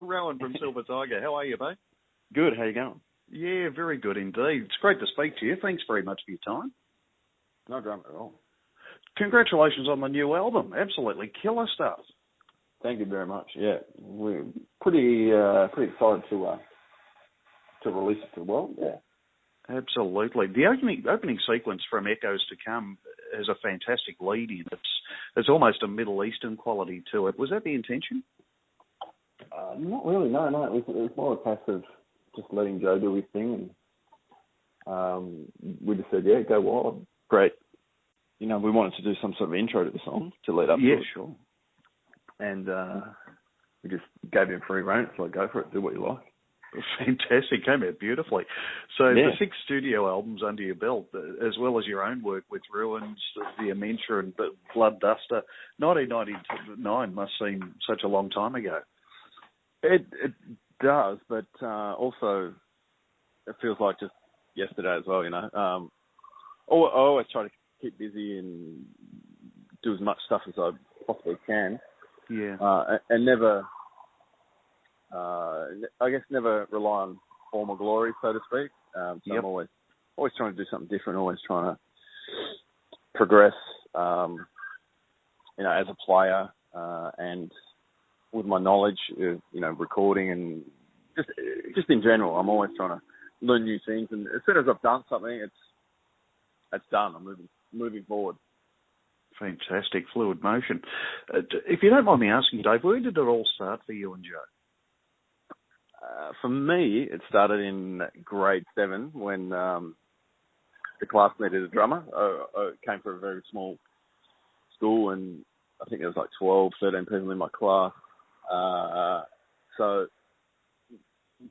Rowan from Silver Tiger. How are you, mate? Good. How you going? Yeah, very good indeed. It's great to speak to you. Thanks very much for your time. No drama at all. Congratulations on the new album. Absolutely killer stuff. Thank you very much. Yeah, we're pretty excited to release it to the world. Yeah. Absolutely. The opening sequence from Echoes to Come has a fantastic lead in. It's almost a Middle Eastern quality to it. Was that the intention? Not really. No. It was more a case of just letting Joe do his thing, and we just said, yeah, go wild. Great. You know, we wanted to do some sort of intro to the song to lead up to it. Yeah, sure. And we just gave him free rein. It's like, go for it, do what you like. Fantastic, came out beautifully. So yeah. The 6 studio albums under your belt, as well as your own work with Ruins, The Amentia and Blood Duster, 1999 must seem such a long time ago. It does, but also it feels like just yesterday as well, you know. I always try to keep busy and do as much stuff as I possibly can. Yeah. And never... I guess never rely on form or glory, so to speak. So yep. I'm always trying to do something different, always trying to progress, you know, as a player, and with my knowledge of, you know, recording and just in general. I'm always trying to learn new things, and as soon as I've done something, it's done. I'm moving forward. Fantastic, fluid motion. If you don't mind me asking, Dave, where did it all start for you and Joe? For me, it started in grade 7 when the class needed a drummer. I came from a very small school, and I think there was like 12, 13 people in my class. So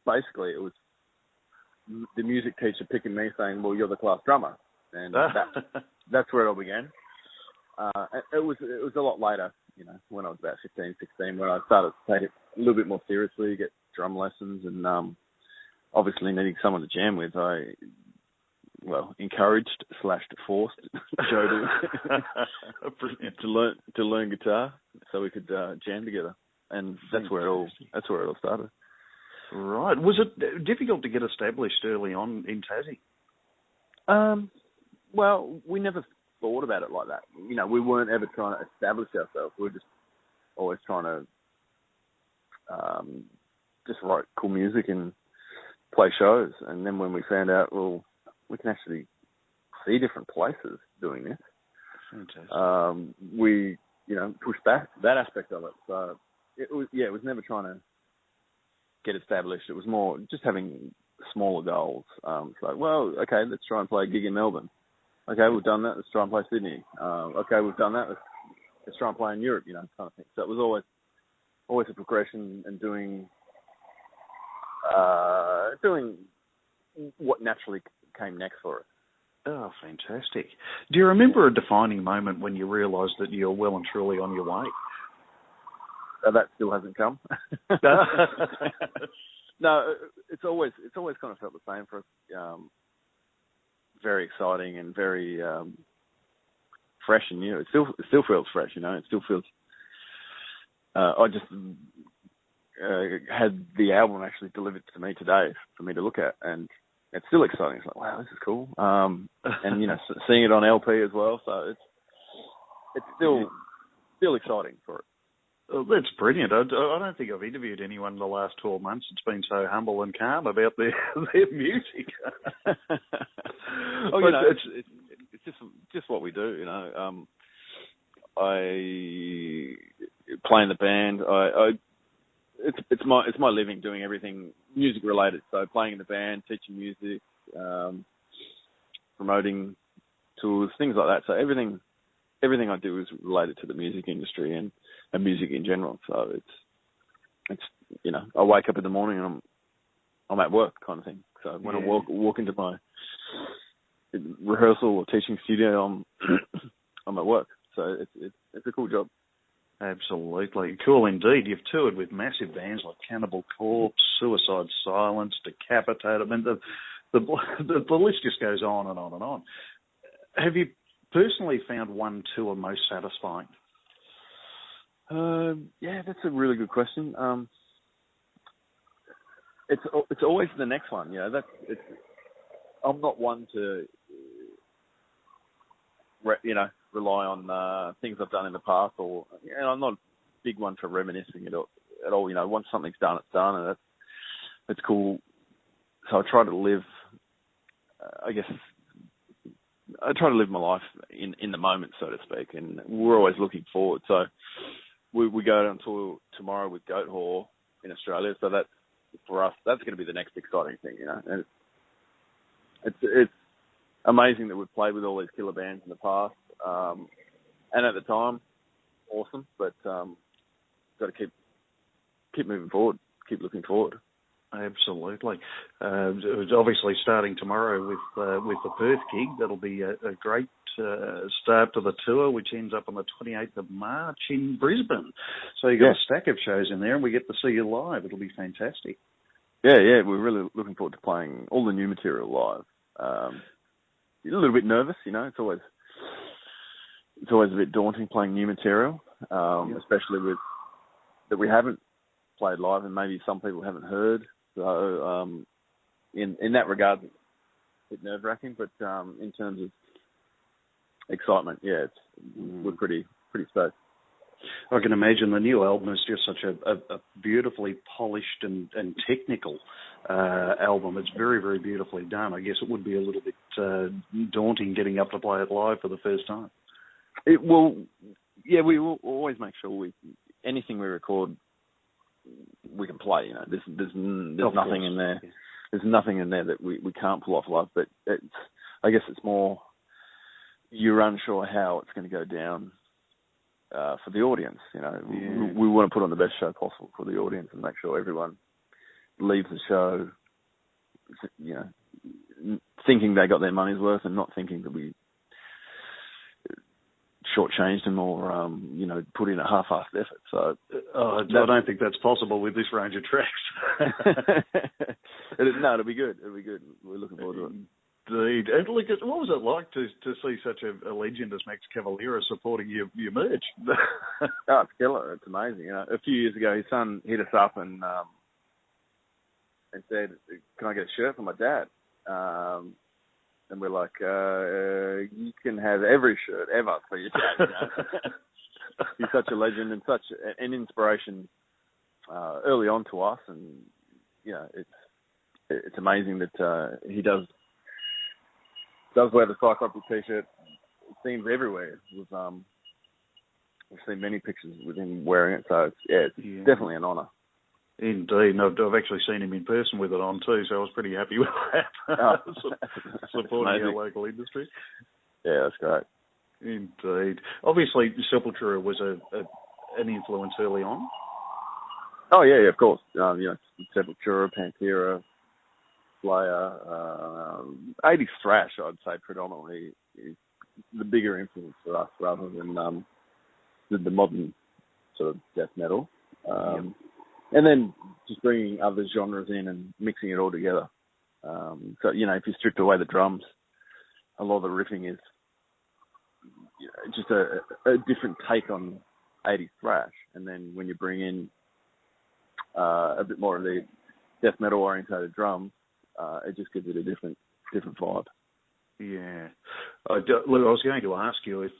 basically, it was the music teacher picking me, saying, "Well, you're the class drummer," and that's where it all began. It was a lot later, you know, when I was about 15, 16, when I started to take it a little bit more seriously, get drum lessons, and obviously needing someone to jam with, I encouraged / forced Joe to learn guitar so we could jam together, and that's where it all started. Right. Was it difficult to get established early on in Tassie? Well, we never thought about it like that. You know, we weren't ever trying to establish ourselves. We were just always trying to just write cool music and play shows. And then when we found out, well, we can actually see different places doing this, fantastic. We, you know, pushed back that aspect of it. So it was never trying to get established. It was more just having smaller goals. So, well, okay, let's try and play a gig in Melbourne. Okay, we've done that. Let's try and play Sydney. Okay, we've done that. Let's try and play in Europe. You know, kind of thing. So it was always a progression and doing what naturally came next for us. Oh, fantastic. Do you remember a defining moment when you realised that you're well and truly on your way? That still hasn't come. No, it's always kind of felt the same for us. Very exciting and very fresh and new. It still feels fresh, you know. It still feels. I just had the album actually delivered to me today for me to look at, and it's still exciting. It's like, wow, this is cool. And you know, seeing it on LP as well, so it's still exciting for it. Oh, that's brilliant. I don't think I've interviewed anyone in the last 12 months that's been so humble and calm about their music. Oh, you know, it's just what we do, you know. I play in the band. It's my living, doing everything music related. So playing in the band, teaching music, promoting tours, things like that. So everything I do is related to the music industry and music in general. So it's you know, I wake up in the morning and I'm at work kind of thing. So when I walk into my rehearsal or teaching studio, I'm at work. So it's a cool job. Absolutely. Cool indeed. You've toured with massive bands like Cannibal Corpse, Suicide Silence, Decapitate. I mean, the list just goes on and on and on. Have you personally found one tour most satisfying? Yeah, that's a really good question. it's always the next one. You know, I'm not one to rely on things I've done in the past, or I'm not a big one for reminiscing at all. You know, once something's done, it's done, and that's cool. So I try to live. I try to live my life in the moment, so to speak, and we're always looking forward. So we go on tour tomorrow with Goat Whore in Australia. So that for us, that's going to be the next exciting thing, you know. And it's amazing that we've played with all these killer bands in the past, and at the time, awesome. But got to keep moving forward, keep looking forward. Absolutely. Obviously, starting tomorrow with the Perth gig, that'll be a great start to the tour, which ends up on the 28th of March in Brisbane. So you've got a stack of shows in there, and we get to see you live. It'll be fantastic. Yeah, we're really looking forward to playing all the new material live. A little bit nervous, you know. It's always a bit daunting playing new material, especially with that we haven't played live, and maybe some people haven't heard. So in that regard, it's a bit nerve-wracking. But in terms of excitement, we're pretty stoked. I can imagine the new album is just such a beautifully polished and technical album. It's very, very beautifully done. I guess it would be a little bit daunting getting up to play it live for the first time. We will always make sure anything we record, we can play. You know, there's nothing in there. There's nothing in there that we can't pull off live. But I guess it's more you're unsure how it's going to go down for the audience. You know, we want to put on the best show possible for the audience and make sure everyone leaves the show, you know, thinking they got their money's worth and not thinking that we shortchanged them or, put in a half-assed effort. So I don't think that's possible with this range of tracks. It'll be good. It'll be good. We're looking forward to it. Indeed. And look, what was it like to see such a legend as Max Cavalera supporting your merch? It's killer. It's amazing. You know, a few years ago, his son hit us up and said, "Can I get a shirt for my dad?" And we're like, "You can have every shirt ever for your dad." You know? He's such a legend and such an inspiration early on to us, and it's amazing that he does wear the Psycroptic t-shirt. It seems everywhere. We've seen many pictures with him wearing it, so it's definitely an honour. Indeed, and I've actually seen him in person with it on too, so I was pretty happy with that. Supporting our local industry. Yeah, that's great. Indeed. Obviously, Sepultura was an influence early on. Oh yeah, of course. Sepultura, Pantera, Slayer, 80s thrash, I'd say predominantly is the bigger influence for us rather than the modern sort of death metal. And then just bringing other genres in and mixing it all together. So, if you stripped away the drums, a lot of the riffing is just a different take on 80s thrash. And then when you bring in a bit more of the death metal orientated drums, it just gives it a different vibe. Yeah. Look, I was going to ask you if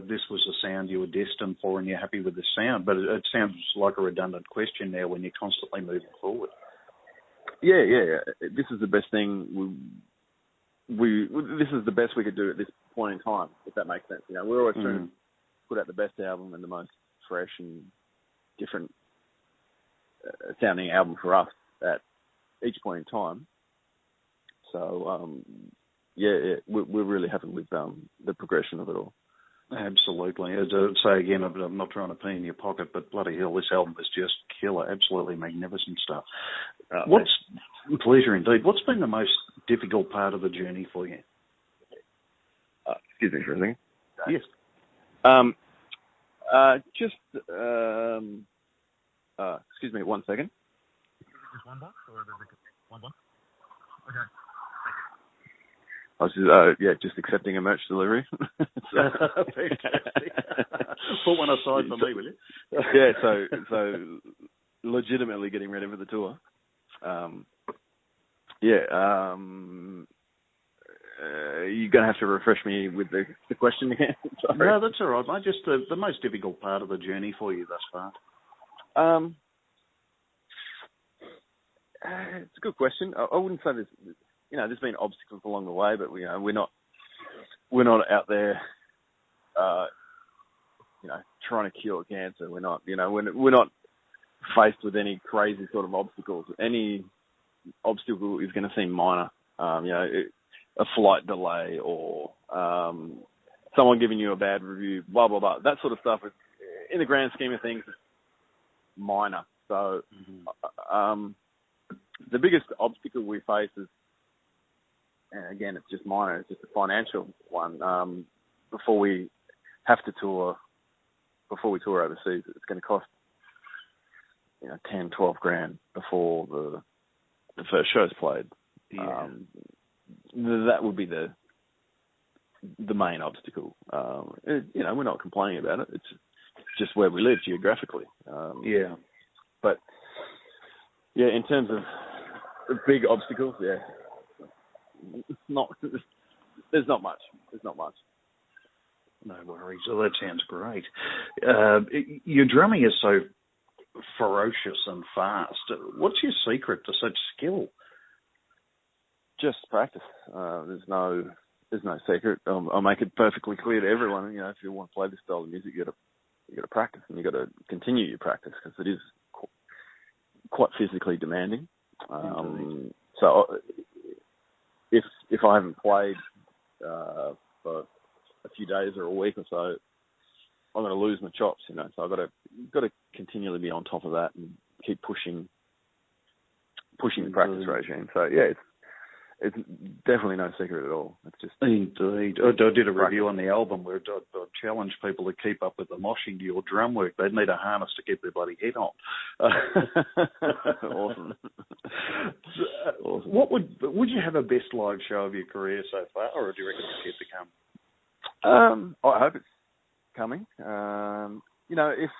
this was a sound you were destined for and you're happy with the sound, but it sounds like a redundant question now when you're constantly moving forward. Yeah. This is the best thing. This is the best we could do at this point in time, if that makes sense. We're always trying to put out the best album and the most fresh and different sounding album for us at each point in time. So, we're really happy with the progression of it all. Absolutely. As I say again, I'm not trying to pee in your pocket, but bloody hell, this album is just killer. Absolutely magnificent stuff. Pleasure indeed. What's been the most difficult part of the journey for you? Excuse me for a second. Yes. Excuse me 1 second. Just $1 or is it $1? Okay. I was just accepting a merch delivery. Fantastic. Put one aside for me, will you? Yeah, so legitimately getting ready for the tour. Yeah. You're going to have to refresh me with the question again. Sorry. No, that's all right, mate. Just the most difficult part of the journey for you thus far. It's a good question. I wouldn't say there's been obstacles along the way, but we're not out there, trying to cure cancer. We're not faced with any crazy sort of obstacles. Any obstacle is going to seem minor. A flight delay or someone giving you a bad review, blah, blah, blah. That sort of stuff, in the grand scheme of things, is minor. So the biggest obstacle we face is, and again, it's just minor, it's just a financial one. Before we tour overseas, it's going to cost 10, 12 grand before the first show's played. Yeah. That would be the main obstacle. We're not complaining about it. It's just where we live geographically. Yeah. But yeah, in terms of the big obstacles, there's not much. No worries. Oh, that sounds great. Your drumming is so ferocious and fast. What's your secret to such skill? Just practice. There's no secret. I'll make it perfectly clear to everyone. If you want to play this style of music, you got to practice, and you got to continue your practice because it is quite physically demanding. So if I haven't played for a few days or a week or so, I'm going to lose my chops. So I've got to continually be on top of that and keep pushing the practice regime. So yeah, it's definitely no secret at all. It's just indeed. I did a review on the album where I challenged people to keep up with the moshing to your drum work. They'd need a harness to keep their bloody head on. Awesome. Awesome. Would you have a best live show of your career so far, or do you reckon it's yet to come? I hope it's coming. If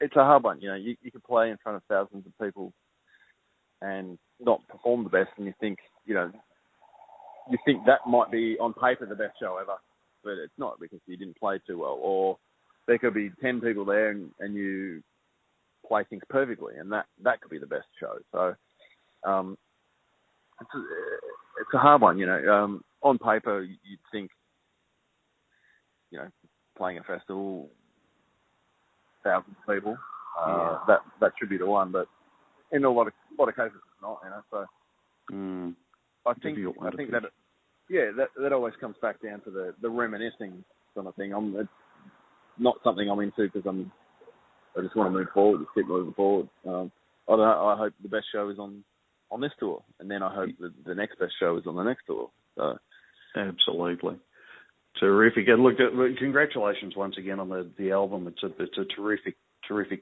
it's a hard one. You can play in front of thousands of people and not perform the best, and you think that might be on paper the best show ever, but it's not because you didn't play too well. Or there could be 10 people there and you play things perfectly, and that could be the best show. So it's a hard one. On paper you'd think playing a festival, thousands of people, that should be the one, but in a lot of cases it's not, So I think that always comes back down to the reminiscing sort of thing. It's not something I'm into because I just want to move forward, just keep moving forward. I don't know. I hope the best show is on this tour, and then I hope the next best show is on the next tour. So absolutely. Terrific. And look, congratulations once again on the album. It's a terrific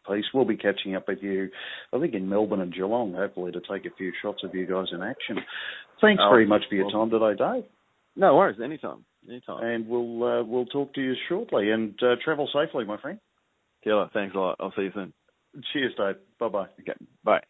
piece. We'll be catching up with you, I think, in Melbourne and Geelong, hopefully, to take a few shots of you guys in action. Thanks very much for your time today, Dave. No worries. Anytime. And we'll talk to you shortly. And travel safely, my friend. Killer. Thanks a lot. I'll see you soon. Cheers, Dave. Bye-bye. Okay. Bye.